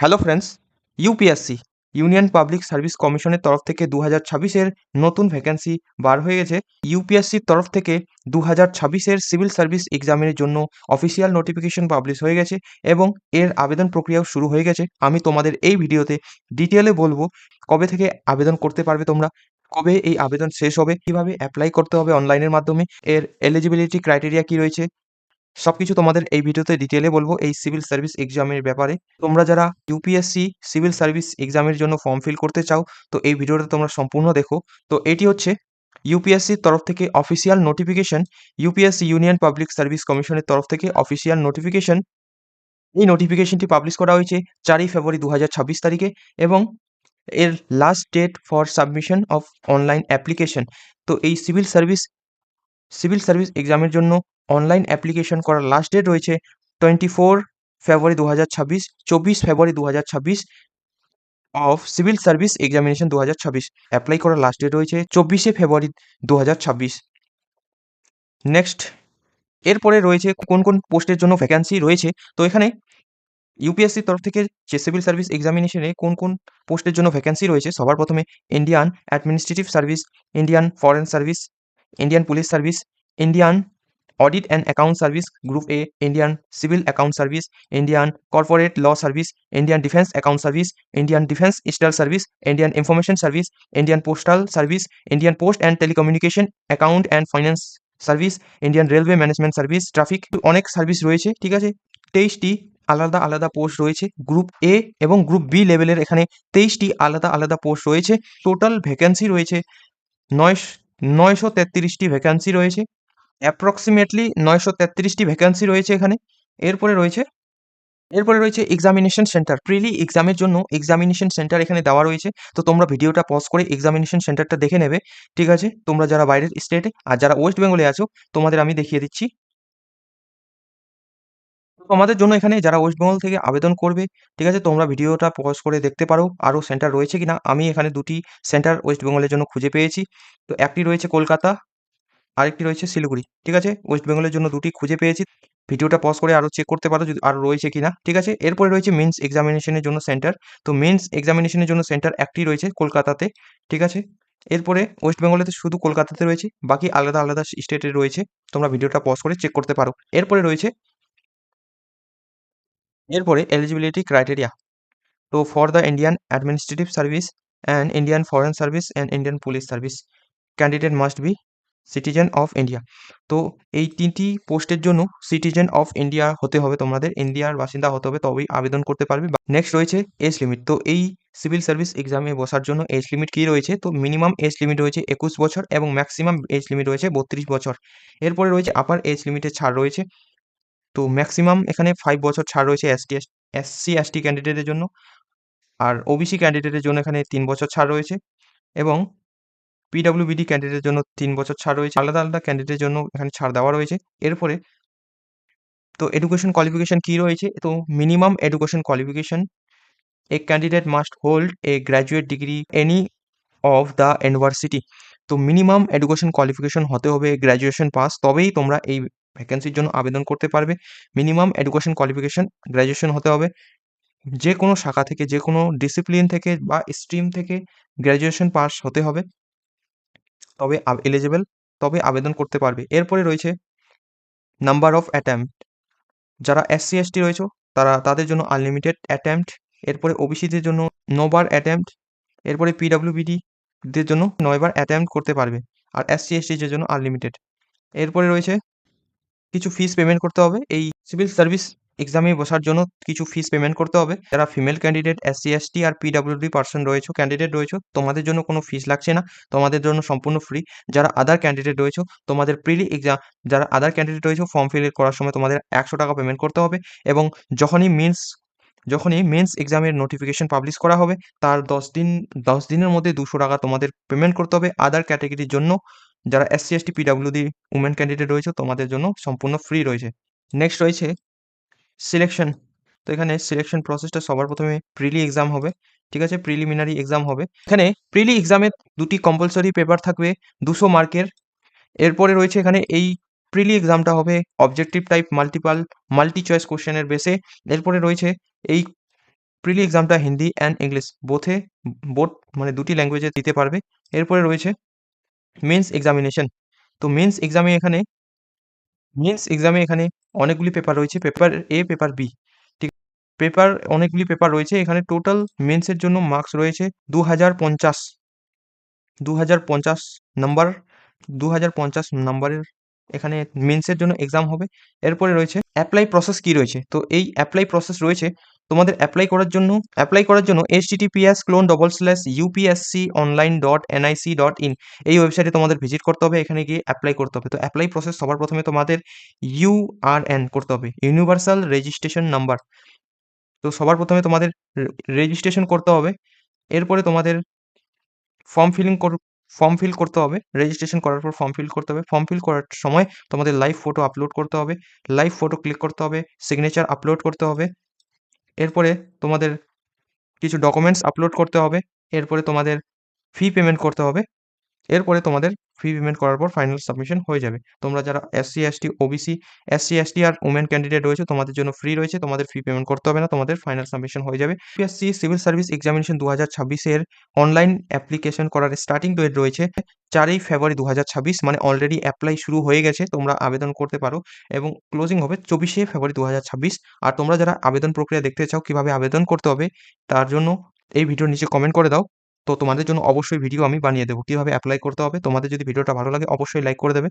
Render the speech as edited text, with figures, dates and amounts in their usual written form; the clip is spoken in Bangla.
Hello friends, UPSC union public service কমিশনের তরফ থেকে 2026-এর নতুন ভ্যাকেন্সি বার হয়ে গেছে। ইউপিএসসির তরফ থেকে 2026-এর সিভিল সার্ভিস এক্সামের জন্য অফিসিয়াল নোটিফিকেশন পাবলিশ হয়ে গেছে এবং এর আবেদন প্রক্রিয়াও শুরু হয়ে গেছে। আমি তোমাদের এই ভিডিওতে ডিটেলে বলবো কবে থেকে আবেদন করতে পারবে তোমরা, কবে এই আবেদন শেষ হবে, কিভাবে অ্যাপ্লাই করতে হবে অনলাইনের মাধ্যমে, এর এলিজিবিলিটি ক্রাইটেরিয়া কী রয়েছে, সবকিছু তোমাদের এই ভিডিওতে ডিটেলে বলবো এই সিভিল সার্ভিস এক্সামের ব্যাপারে। তোমরা যারা ইউপিএসসি সিভিল সার্ভিস এক্সামের জন্য ফর্ম ফিল করতে চাও, তো এই ভিডিওটা তোমরা সম্পূর্ণ দেখো। তো এটি হচ্ছে ইউপিএসসির তরফ থেকে official notification, UPSC union public service কমিশনের তরফ থেকে অফিসিয়াল নোটিফিকেশন। এই নোটিফিকেশনটি পাবলিশ করা হয়েছে 4ই ফেব্রুয়ারি 2026 তারিখে এবং এর last date for submission of online application. তো এই সিভিল সার্ভিস এক্সামের জন্য অনলাইন অ্যাপ্লিকেশন করার লাস্ট ডেট রয়েছে 24 ফেব্রুয়ারি 2026, 24 ফেব্রুয়ারি 2026 of civil service examination 2026। Apply করার লাস্ট ডেট রয়েছে 24 ফেব্রুয়ারি 2026। নেক্সট, এরপরে রয়েছে কোন কোন পোস্টের জন্য ভ্যাকান্সি রয়েছে। তো এখানে ইউপিএসসির তরফ থেকে যে সিভিল সার্ভিস এক্সামিনেশনে কোন কোন পোস্টের জন্য ভ্যাকান্সি রয়েছে, সবার প্রথমে Indian administrative service, Indian foreign service, Indian police service, Indian audit and account service group A, Indian civil account service, Indian corporate law service, Indian defence account service, Indian defence star service, Indian information service, Indian postal service, Indian post and telecommunication account and finance service, Indian railway management service, traffic, অনেক সার্ভিস রয়েছে, ঠিক আছে। 23টি আলাদা আলাদা পোস্ট রয়েছে গ্রুপ এ এবং গ্রুপ বি লেভেলের, এখানে 23টি আলাদা আলাদা পোস্ট রয়েছে। টোটাল ভ্যাকেন্সি রয়েছে 933টি ভ্যাকেন্সি রয়েছে, অ্যাপ্রক্সিমেটলি 933টি ভ্যাকেন্সি রয়েছে এখানে। এরপরে রয়েছে এরপরে রয়েছে এক্সামিনেশন সেন্টার। প্রিলি এক্সামের জন্য এক্সামিনেশন সেন্টার এখানে দেওয়া রয়েছে। তো তোমরা ভিডিওটা পজ করে এক্সামিনেশন সেন্টারটা দেখে নেবে, ঠিক আছে। তোমরা যারা বাইরের স্টেটে আর যারা ওয়েস্ট বেঙ্গলে আছো, তোমাদের আমি দেখিয়ে দিচ্ছি। তোমাদের জন্য এখানে যারা ওয়েস্ট বেঙ্গল থেকে আবেদন করবে, ঠিক আছে, তোমরা ভিডিওটা পজ করে দেখতে পারো আরও সেন্টার রয়েছে কিনা। আমি এখানে দুটি সেন্টার ওয়েস্ট বেঙ্গলের জন্য খুঁজে পেয়েছি। তো একটি রয়েছে কলকাতা, আরেকটি রয়েছে শিলিগুড়ি, ঠিক আছে। ওয়েস্ট বেঙ্গলের জন্য দুটি খুঁজে পেয়েছি। ভিডিওটা পজ করে আরও চেক করতে পারো যদি আরও রয়েছে কিনা, ঠিক আছে। এরপরে রয়েছে মেন্স এক্সামিনেশনের জন্য সেন্টার। তো মেন্স এক্সামিনেশনের জন্য সেন্টার একটি রয়েছে কলকাতাতে, ঠিক আছে। এরপরে ওয়েস্ট বেঙ্গলেতে শুধু কলকাতাতে রয়েছে, বাকি আলাদা আলাদা স্টেটে রয়েছে। তোমরা ভিডিওটা পজ করে চেক করতে পারো। এরপরে এলিজিবিলিটি ক্রাইটেরিয়া। তো for the Indian administrative service and Indian foreign service and Indian police service, candidate must be citizen of India. তো এই 3টি পোস্টের জন্য সিটিজেন অফ ইন্ডিয়া হতে হবে, তোমাদের ইন্ডিয়ার বাসিন্দা হতে হবে, তবেই আবেদন করতে পারবে। নেক্সট রয়েছে এজ লিমিট। তো এই সিভিল সার্ভিস এক্সামে বসার জন্য এজ লিমিট কী রয়েছে, তো মিনিমাম এজ লিমিট রয়েছে 21 বছর এবং ম্যাক্সিমাম এজ লিমিট রয়েছে 32 বছর। এরপরে রয়েছে আপার এজ লিমিটের ছাড় রয়েছে। তো ম্যাক্সিমাম এখানে 5 বছর ছাড় রয়েছে এসসি এসটি ক্যান্ডিডেটের জন্য, আর ওবিসি ক্যান্ডিডেটের জন্য এখানে 3 বছর ছাড় রয়েছে এবং পিডব্লিউবিডি ক্যান্ডিডেটের জন্য 3 বছর ছাড় রয়েছে। আলাদা আলাদা ক্যান্ডিডেটের জন্য এখানে ছাড় দেওয়া রয়েছে। এরপরে তো এডুকেশন কোয়ালিফিকেশন কী রয়েছে, তো minimum education qualification, A candidate must hold a graduate degree any of the university. তো মিনিমাম এডুকেশন কোয়ালিফিকেশন হতে হবে গ্র্যাজুয়েশন পাস, তবেই তোমরা এই ভ্যাকেন্সির জন্য আবেদন করতে পারবে। মিনিমাম এডুকেশন কোয়ালিফিকেশন গ্র্যাজুয়েশন হতে হবে, যে কোনো শাখা থেকে, যে কোনো ডিসিপ্লিন থেকে বা স্ট্রিম থেকে গ্র্যাজুয়েশন পাস হতে হবে, তবে এলিজিবল, তবে আবেদন করতে পারবে। এরপরে রয়েছে নাম্বার অফ অ্যাটেম্প্ট। যারা এসসি এসটি রয়েছে তাদের জন্য আনলিমিটেড অ্যাটেম্প্ট। এরপরে ওবিসিদের জন্য 9 বার অ্যাটেম্প্ট। এরপরে পিডব্লিউবিডি দের জন্য 9 বার অ্যাটেম্প্ট করতে পারবে, আর এসসি এসটিদের জন্য আনলিমিটেড। এরপরে রয়েছে কিছু ফিস পেমেন্ট করতে হবে। এই সিভিল সার্ভিস এক্সামে বসার জন্য কিছু ফিস পেমেন্ট করতে হবে। যারা ফিমেল ক্যান্ডিডেট, এসসি এসটি আর পিডব্লিউডি পার্সন রয়েছে, ক্যান্ডিডেট রয়েছে, তোমাদের জন্য কোনো ফিস লাগছে না, তোমাদের জন্য সম্পূর্ণ ফ্রি। যারা আদার ক্যান্ডিডেট রয়েছে, তোমাদের প্রিলি এক্সাম, যারা আদার ক্যান্ডিডেট রয়েছে, ফর্ম ফিল করার সময় তোমাদের 100 টাকা পেমেন্ট করতে হবে এবং যখনই মেন্স এক্সামের নোটিফিকেশন পাবলিশ করা হবে, তার 10 দিনের মধ্যে 200 টাকা তোমাদের পেমেন্ট করতে হবে। আদার ক্যাটাগরির জন্য, যারা SC ST PWD women candidate রয়েছে, তোমাদের জন্য সম্পূর্ণ ফ্রি রয়েছে। নেক্সট রয়েছে সিলেকশন। তো এখানে সিলেকশন প্রসেসটা সবার প্রথমে প্রিলি এক্সাম হবে, ঠিক আছে, প্রিলিমিনারি এক্সাম হবে। এখানে প্রিলি এক্সামে 2টি কম্পালসরি পেপার থাকবে 200 মার্কের। এরপরে রয়েছে এখানে এই প্রিলি এক্সামটা হবে অবজেক্টিভ টাইপ মাল্টি চয়েস কোশ্চেনের বেসে। এরপরে রয়েছে এই প্রিলি এক্সামটা হিন্দি অ্যান্ড ইংলিশ বোথ মানে দুটি ল্যাঙ্গুয়েজে দিতে পারবে। এরপরে রয়েছে মেন্স এক্সামিনেশন। তো মেন্স এক্সামে এখানে অনেকগুলি পেপার রয়েছে, পেপার এ, পেপার বি, ঠিক অনেকগুলি পেপার রয়েছে এখানে। টোটাল মেন্সের জন্য মার্কস রয়েছে 2050 2050 নাম্বার, 2050 নাম্বারের এখানে মেন্সের জন্য এক্সাম হবে। এরপরে রয়েছে অ্যাপ্লাই প্রসেস কি রয়েছে। তো এই অ্যাপ্লাই প্রসেস রয়েছে তোমাদের অ্যাপ্লাই করার জন্য https://upsconline.nic.in এই ওয়েবসাইটে তোমাদের ভিজিট করতে হবে, এখানে গিয়ে অ্যাপ্লাই করতে হবে। তো অ্যাপ্লাই প্রসেস সবার প্রথমে তোমাদের ইউআরএন করতে হবে, ইউনিভার্সাল রেজিস্ট্রেশন নাম্বার। তো সবার প্রথমে তোমাদের রেজিস্ট্রেশন করতে হবে। এরপরে তোমাদের ফর্ম ফিলিং ফর্ম ফিল করতে হবে। রেজিস্ট্রেশন করার পর ফর্ম ফিল করতে হবে। ফর্ম ফিল করার সময় তোমাদের লাইভ ফটো আপলোড করতে হবে, লাইভ ফটো ক্লিক করতে হবে, সিগনেচার আপলোড করতে হবে। এরপরে তোমাদের কিছু ডকুমেন্টস আপলোড করতে হবে। এরপরে তোমাদের ফি পেমেন্ট করতে হবে। এরপরে তোমাদের ফি পেমেন্ট করার পর ফাইনাল সাবমিশন হয়ে যাবে। তোমরা যারা SC/ST, OBC, SC/ST আর ওমেন ক্যান্ডিডেট রয়েছে তোমাদের জন্য ফ্রি রয়েছে, তোমাদের ফি পেমেন্ট করতে হবে না, তোমাদের ফাইনাল সাবমিশন হয়ে যাবে। ইউপিএসসি সিভিল সার্ভিস এক্সামিনেশন 2026 এর অনলাইন অ্যাপ্লিকেশন করার স্টার্টিং ডেট রয়েছে 4ই ফেব্রুয়ারি 2026, মানে অলরেডি অ্যাপ্লাই শুরু হয়ে গেছে, তোমরা আবেদন করতে পারো এবং ক্লোজিং হবে 24শে ফেব্রুয়ারি 2026। আর তোমরা যারা আবেদন প্রক্রিয়া দেখতে চাও কিভাবে আবেদন করতে হবে তার জন্য এই ভিডিওর নিচে কমেন্ট করে দাও। তো তোমাদের জন্য অবশ্যই ভিডিও আমি বানিয়ে দেবো কিভাবে অ্যাপ্লাই করতে হবে। তোমাদের যদি ভিডিওটা ভালো লাগে অবশ্যই লাইক করে দেবে।